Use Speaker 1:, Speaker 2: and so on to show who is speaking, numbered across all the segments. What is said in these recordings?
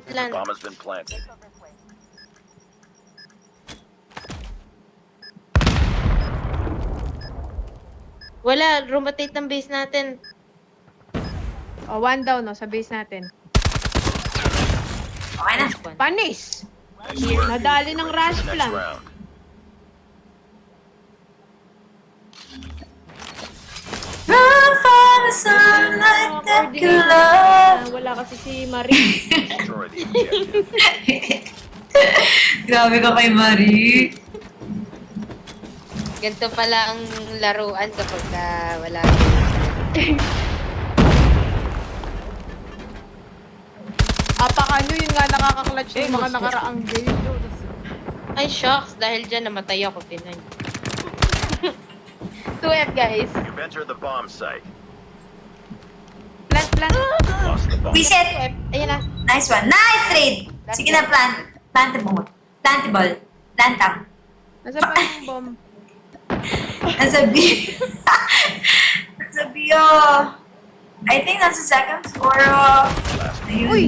Speaker 1: Plan.
Speaker 2: Bomb has been planted.
Speaker 1: Wala, rotate ng base natin.
Speaker 3: O, 1 down, no, sa base natin.
Speaker 4: Okay na.
Speaker 3: Panis!
Speaker 2: Nice work.
Speaker 3: Nadali ng rush
Speaker 2: Next
Speaker 3: plan.
Speaker 2: round.
Speaker 4: Run from the sunlight that you love.
Speaker 3: Wala kasi si Marie.
Speaker 2: Destroy the objective.
Speaker 4: Grabe ka kay Marie.
Speaker 1: Ganito pala ang laruan kapag wala.
Speaker 3: Apakan nyo, yun nga nakaka-clutch yung mga nakaraang game.
Speaker 1: Ay, shocks. Dahil dyan, namatay ako. Tinan. 2F, guys.
Speaker 2: You've entered the bomb site.
Speaker 3: Plant.
Speaker 2: Lost the bomb.
Speaker 4: Reset.
Speaker 1: 2F. Ayan na.
Speaker 4: Nice one. Nice trade. Sige na, plantable. Plantable. Plantang.
Speaker 3: Nasa pa yung bomb?
Speaker 4: Nasa B. Nasa B, oh. I think that's the second floor, oh. Ayun.
Speaker 3: Uy!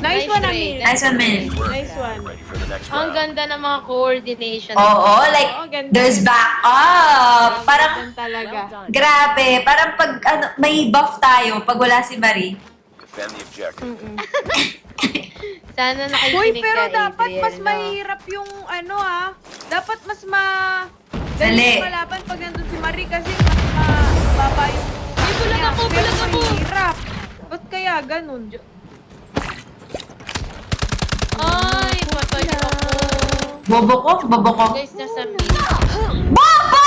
Speaker 3: Nice one,
Speaker 1: trade.
Speaker 3: Amir.
Speaker 4: Nice one, man.
Speaker 3: Nice one.
Speaker 2: Ready for the next
Speaker 1: Ang
Speaker 2: round.
Speaker 1: ganda ng mga coordination.
Speaker 4: Oo, like,
Speaker 3: Oo, ganda.
Speaker 4: there's backup. Parang,
Speaker 3: Yan talaga.
Speaker 4: grabe. Parang pag, may buff tayo pag wala si Marie.
Speaker 2: Defend the objective.
Speaker 1: Sana
Speaker 3: Uy,
Speaker 1: nakikinig
Speaker 3: pero
Speaker 1: ka,
Speaker 3: dapat
Speaker 1: Adriel,
Speaker 3: mas
Speaker 1: no?
Speaker 3: mahirap yung ano dapat mas
Speaker 4: Dali.
Speaker 3: galing malaban pag nandun si Marie kasi mas mababa yung
Speaker 1: Ay, bulag ako,
Speaker 3: pero
Speaker 1: bulag ako.
Speaker 3: mahirap. Ba't kaya ganun?
Speaker 1: Ay, patay ako.
Speaker 4: Bobo ko.
Speaker 1: Guys, nasa B.
Speaker 4: Bobo!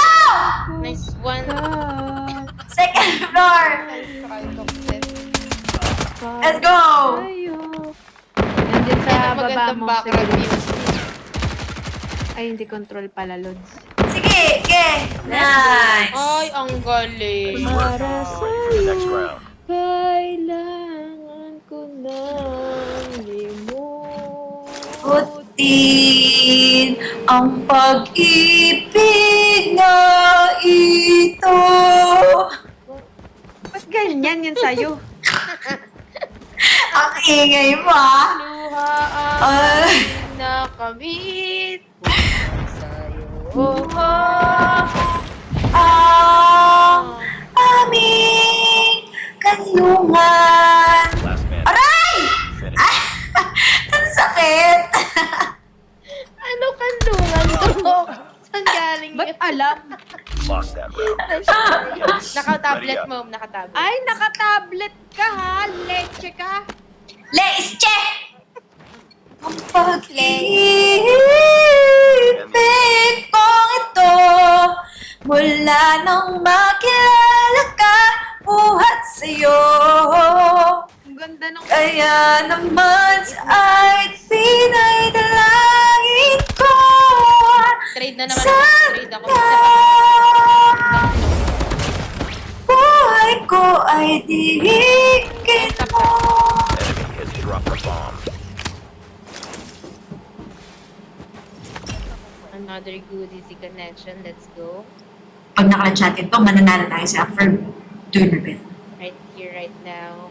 Speaker 1: Nice one.
Speaker 4: Second floor. Let's go.
Speaker 3: Nandun sa
Speaker 1: Yan ang
Speaker 3: baba
Speaker 1: magandang
Speaker 3: mo.
Speaker 1: background
Speaker 3: Sige.
Speaker 1: music.
Speaker 3: Ay, hindi control pala, Lods.
Speaker 4: Sige, nice.
Speaker 1: Ay, ang galing.
Speaker 3: Para
Speaker 2: Ready for the next round.
Speaker 3: Kailangan ko ng limot.
Speaker 4: Putin ang pag-ibig na ito.
Speaker 3: Ba't ganyan yan sa'yo?
Speaker 4: Ang ingay mo, ah.
Speaker 1: Luha
Speaker 4: Ay.
Speaker 1: ang nakamit. Sa'yo.
Speaker 4: Ang aming kanlungan.
Speaker 2: Last man.
Speaker 4: Aray!
Speaker 2: Finish.
Speaker 4: Ay! Ang sakit!
Speaker 1: Ano kandungan to? Saan galing
Speaker 3: Ba't
Speaker 1: yun?
Speaker 3: alam?
Speaker 2: Lost that round.
Speaker 1: Naka-tablet, mom. Naka-tablet.
Speaker 3: Ay, naka-tablet ka ha? Leche ka?
Speaker 4: Leche! Ang pag-ibig kong ito mula nang makilala ka buhat sa'yo.
Speaker 3: Ang ganda ng...
Speaker 4: Kaya naman ay pinay-dalangin ko
Speaker 1: Trade na naman.
Speaker 4: sana
Speaker 1: Trade ako.
Speaker 4: buhay ko ay diigin mo.
Speaker 2: Enemy has dropped the bomb.
Speaker 1: Another good easy connection. Let's go.
Speaker 4: Pag nakalat ito, mananalo tayo sa first tournament.
Speaker 1: Right here, right now.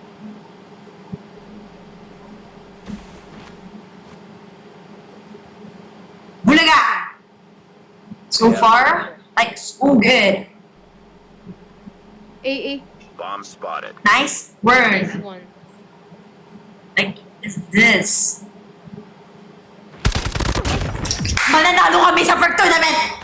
Speaker 4: Bulaga! So far, like, so good.
Speaker 3: AA.
Speaker 2: Bomb spotted.
Speaker 4: Nice
Speaker 1: Nice
Speaker 4: word.
Speaker 1: one.
Speaker 4: Like, is this? Mananalo kami sa first tournament!